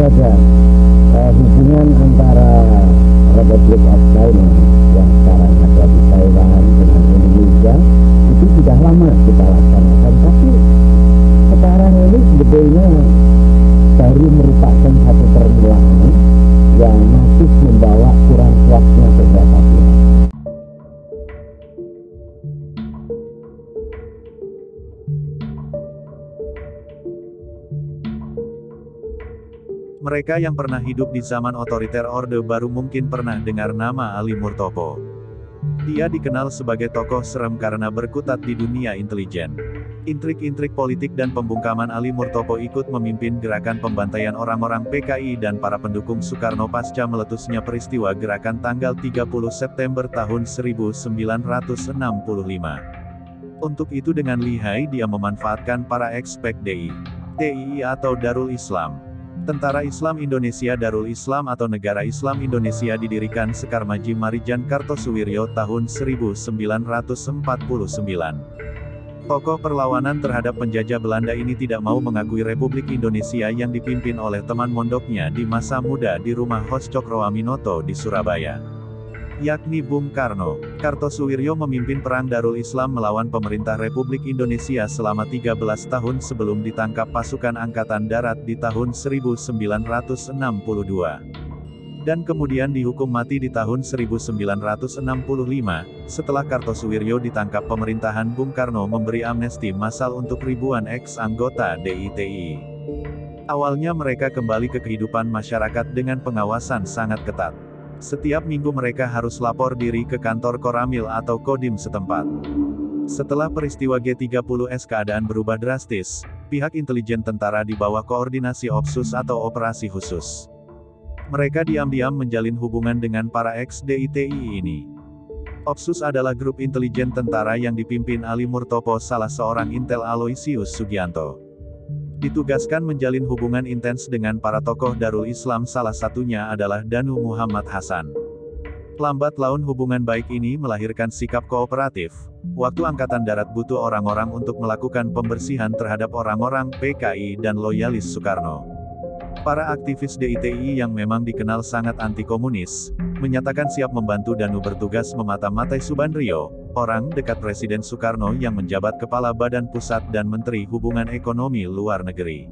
saja hubungan antara Republic of China yang sekarang ada di Taiwan dengan Indonesia itu sudah lama kita laksanakan, tapi sekarang ini sebetulnya baru merupakan satu permulaan yang masih membawa kurang puasnya beberapa pihak. Mereka yang pernah hidup di zaman otoriter Orde Baru mungkin pernah dengar nama Ali Murtopo. Dia dikenal sebagai tokoh serem karena berkutat di dunia intelijen. Intrik-intrik politik dan pembungkaman Ali Murtopo ikut memimpin gerakan pembantaian orang-orang PKI dan para pendukung Soekarno pasca meletusnya peristiwa gerakan tanggal 30 September tahun 1965. Untuk itu dengan lihai dia memanfaatkan para ex-PKI, TII atau Darul Islam. Tentara Islam Indonesia Darul Islam atau Negara Islam Indonesia didirikan Sekarmaji Marijan Kartosuwiryo tahun 1949. Tokoh perlawanan terhadap penjajah Belanda ini tidak mau mengakui Republik Indonesia yang dipimpin oleh teman mondoknya di masa muda di rumah Hos Cokroaminoto di Surabaya, yakni Bung Karno. Kartosuwiryo memimpin Perang Darul Islam melawan pemerintah Republik Indonesia selama 13 tahun sebelum ditangkap pasukan Angkatan Darat di tahun 1962. Dan kemudian dihukum mati di tahun 1965, setelah Kartosuwiryo ditangkap pemerintahan Bung Karno memberi amnesti massal untuk ribuan ex-anggota DITI. Awalnya mereka kembali ke kehidupan masyarakat dengan pengawasan sangat ketat. Setiap minggu mereka harus lapor diri ke kantor Koramil atau Kodim setempat. Setelah peristiwa G30S keadaan berubah drastis, pihak intelijen tentara di bawah koordinasi Opsus atau Operasi Khusus. Mereka diam-diam menjalin hubungan dengan para ex-DITI ini. Opsus adalah grup intelijen tentara yang dipimpin Ali Murtopo, salah seorang Intel Aloysius Sugianto. Ditugaskan menjalin hubungan intens dengan para tokoh Darul Islam, salah satunya adalah Danu Muhammad Hasan. Lambat laun hubungan baik ini melahirkan sikap kooperatif. Waktu Angkatan Darat butuh orang-orang untuk melakukan pembersihan terhadap orang-orang PKI dan loyalis Soekarno. Para aktivis DITI yang memang dikenal sangat anti-komunis, menyatakan siap membantu Danu bertugas memata-matai Subandrio, orang dekat Presiden Soekarno yang menjabat Kepala Badan Pusat dan Menteri Hubungan Ekonomi Luar Negeri.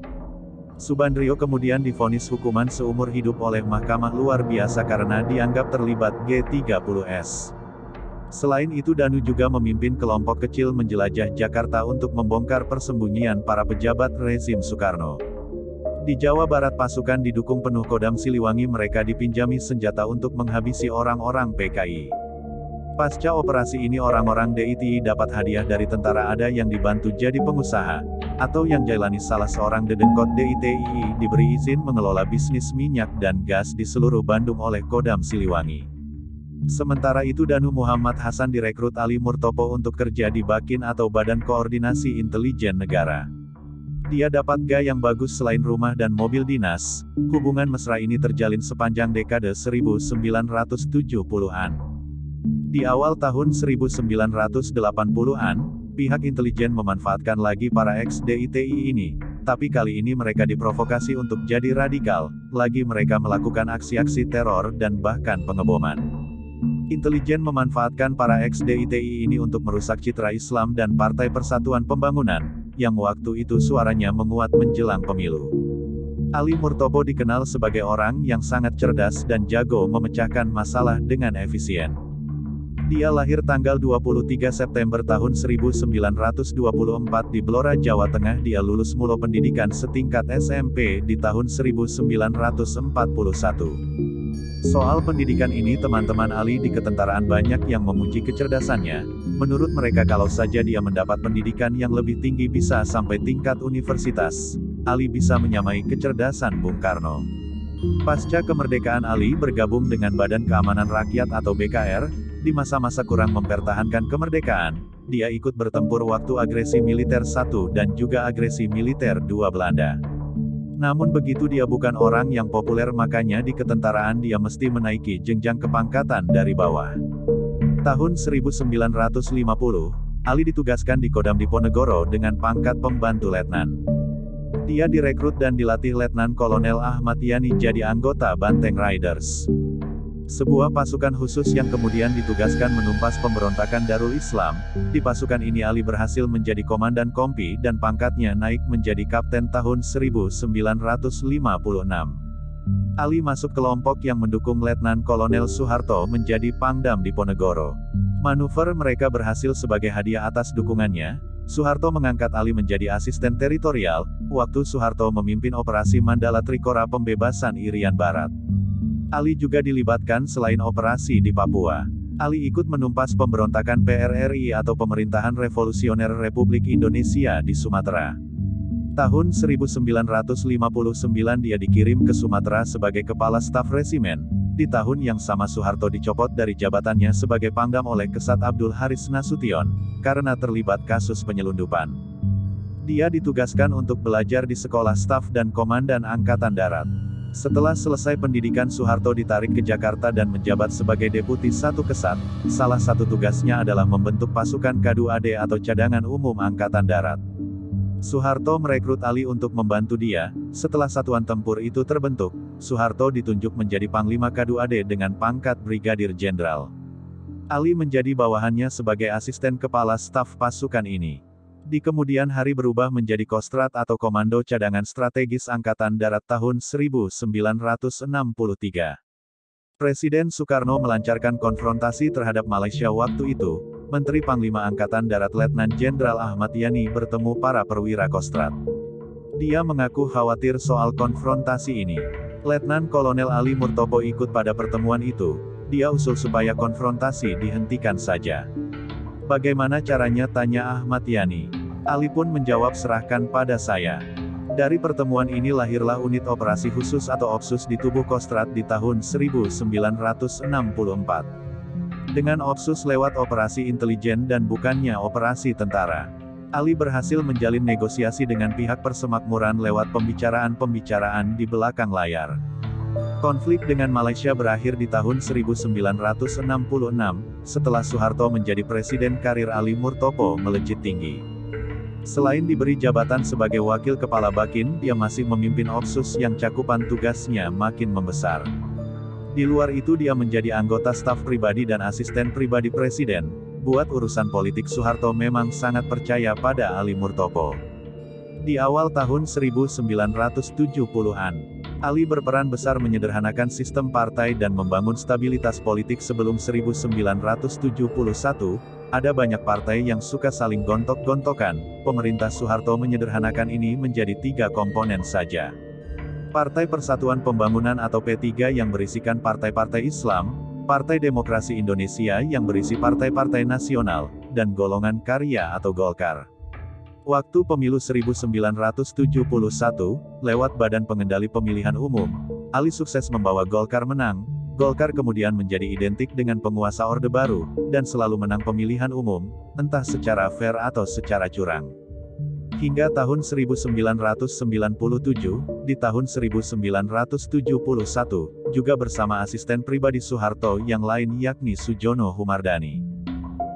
Subandrio kemudian divonis hukuman seumur hidup oleh Mahkamah Luar Biasa karena dianggap terlibat G30S. Selain itu Danu juga memimpin kelompok kecil menjelajah Jakarta untuk membongkar persembunyian para pejabat rezim Soekarno. Di Jawa Barat pasukan didukung penuh Kodam Siliwangi, mereka dipinjami senjata untuk menghabisi orang-orang PKI. Pasca operasi ini orang-orang DITI dapat hadiah dari tentara, ada yang dibantu jadi pengusaha, atau yang Jailani, salah seorang dedengkot DITI, diberi izin mengelola bisnis minyak dan gas di seluruh Bandung oleh Kodam Siliwangi. Sementara itu Danu Muhammad Hasan direkrut Ali Murtopo untuk kerja di Bakin atau Badan Koordinasi Intelijen Negara. Dia dapat gaya yang bagus selain rumah dan mobil dinas. Hubungan mesra ini terjalin sepanjang dekade 1970-an. Di awal tahun 1980-an, pihak intelijen memanfaatkan lagi para ex-DITI ini, tapi kali ini mereka diprovokasi untuk jadi radikal, lagi mereka melakukan aksi-aksi teror dan bahkan pengeboman. Intelijen memanfaatkan para ex-DITI ini untuk merusak citra Islam dan Partai Persatuan Pembangunan, yang waktu itu suaranya menguat menjelang pemilu. Ali Murtopo dikenal sebagai orang yang sangat cerdas dan jago memecahkan masalah dengan efisien. Dia lahir tanggal 23 September tahun 1924 di Blora, Jawa Tengah. Dia lulus mulo pendidikan setingkat SMP di tahun 1941. Soal pendidikan ini teman-teman Ali di ketentaraan banyak yang memuji kecerdasannya. Menurut mereka kalau saja dia mendapat pendidikan yang lebih tinggi bisa sampai tingkat universitas, Ali bisa menyamai kecerdasan Bung Karno. Pasca kemerdekaan Ali bergabung dengan Badan Keamanan Rakyat atau BKR, di masa-masa kurang mempertahankan kemerdekaan, dia ikut bertempur waktu agresi militer 1 dan juga agresi militer 2 Belanda. Namun begitu dia bukan orang yang populer, makanya di ketentaraan dia mesti menaiki jenjang kepangkatan dari bawah. Tahun 1950, Ali ditugaskan di Kodam Diponegoro dengan pangkat pembantu letnan. Dia direkrut dan dilatih Letnan Kolonel Ahmad Yani jadi anggota Banteng Riders, sebuah pasukan khusus yang kemudian ditugaskan menumpas pemberontakan Darul Islam. Di pasukan ini Ali berhasil menjadi komandan kompi dan pangkatnya naik menjadi kapten tahun 1956. Ali masuk kelompok yang mendukung Letnan Kolonel Soeharto menjadi Pangdam Diponegoro. Manuver mereka berhasil sebagai hadiah atas dukungannya. Soeharto mengangkat Ali menjadi asisten teritorial, waktu Soeharto memimpin operasi Mandala Trikora pembebasan Irian Barat. Ali juga dilibatkan selain operasi di Papua. Ali ikut menumpas pemberontakan PRRI atau Pemerintahan Revolusioner Republik Indonesia di Sumatera. Tahun 1959 dia dikirim ke Sumatera sebagai Kepala Staf Resimen. Di tahun yang sama Soeharto dicopot dari jabatannya sebagai Pangdam oleh Kesat Abdul Haris Nasution, karena terlibat kasus penyelundupan. Dia ditugaskan untuk belajar di Sekolah Staf dan Komandan Angkatan Darat. Setelah selesai pendidikan Soeharto ditarik ke Jakarta dan menjabat sebagai Deputi 1 Kesat, salah satu tugasnya adalah membentuk pasukan KADU-AD atau Cadangan Umum Angkatan Darat. Soeharto merekrut Ali untuk membantu dia. Setelah satuan tempur itu terbentuk, Soeharto ditunjuk menjadi Panglima KADU-AD dengan pangkat Brigadir Jenderal. Ali menjadi bawahannya sebagai asisten kepala staf pasukan ini. Di kemudian hari berubah menjadi Kostrat atau Komando Cadangan Strategis Angkatan Darat tahun 1963. Presiden Soekarno melancarkan konfrontasi terhadap Malaysia waktu itu. Menteri Panglima Angkatan Darat Letnan Jenderal Ahmad Yani bertemu para perwira Kostrat. Dia mengaku khawatir soal konfrontasi ini. Letnan Kolonel Ali Murtopo ikut pada pertemuan itu. Dia usul supaya konfrontasi dihentikan saja. Bagaimana caranya, tanya Ahmad Yani. Ali pun menjawab, serahkan pada saya. Dari pertemuan ini lahirlah unit operasi khusus atau Opsus di tubuh Kostrat di tahun 1964. Dengan Opsus lewat operasi intelijen dan bukannya operasi tentara. Ali berhasil menjalin negosiasi dengan pihak persemakmuran lewat pembicaraan-pembicaraan di belakang layar. Konflik dengan Malaysia berakhir di tahun 1966, setelah Soeharto menjadi presiden karir Ali Murtopo melejit tinggi. Selain diberi jabatan sebagai wakil kepala Bakin, dia masih memimpin Opsus yang cakupan tugasnya makin membesar. Di luar itu dia menjadi anggota staf pribadi dan asisten pribadi presiden. Buat urusan politik Soeharto memang sangat percaya pada Ali Murtopo. Di awal tahun 1970-an, Ali berperan besar menyederhanakan sistem partai dan membangun stabilitas politik. Sebelum 1971, ada banyak partai yang suka saling gontok-gontokan. Pemerintah Soeharto menyederhanakan ini menjadi 3 komponen saja. Partai Persatuan Pembangunan atau P3 yang berisikan partai-partai Islam, Partai Demokrasi Indonesia yang berisi partai-partai nasional, dan Golongan Karya atau Golkar. Waktu pemilu 1971, lewat Badan Pengendali Pemilihan Umum, Ali sukses membawa Golkar menang. Golkar kemudian menjadi identik dengan penguasa Orde Baru, dan selalu menang pemilihan umum, entah secara fair atau secara curang. Hingga tahun 1997, di tahun 1971, juga bersama asisten pribadi Soeharto yang lain yakni Sujono Humardani.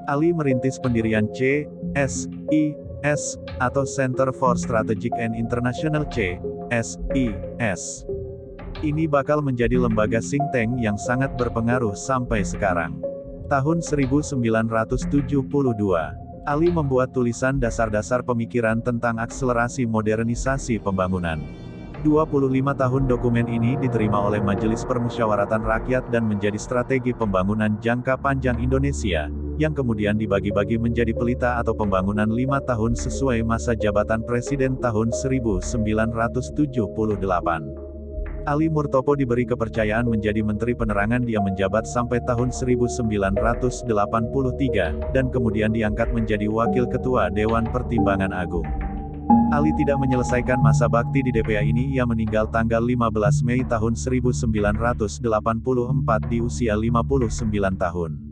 Ali merintis pendirian CSIS, atau Center for Strategic and International CSIS. Ini bakal menjadi lembaga think tank yang sangat berpengaruh sampai sekarang. Tahun 1972, Ali membuat tulisan dasar-dasar pemikiran tentang akselerasi modernisasi pembangunan. 25 tahun dokumen ini diterima oleh Majelis Permusyawaratan Rakyat dan menjadi strategi pembangunan jangka panjang Indonesia, yang kemudian dibagi-bagi menjadi pelita atau pembangunan 5 tahun sesuai masa jabatan Presiden tahun 1978. Ali Murtopo diberi kepercayaan menjadi Menteri Penerangan. Dia menjabat sampai tahun 1983, dan kemudian diangkat menjadi Wakil Ketua Dewan Pertimbangan Agung. Ali tidak menyelesaikan masa bakti di DPA ini. Ia meninggal tanggal 15 Mei tahun 1984 di usia 59 tahun.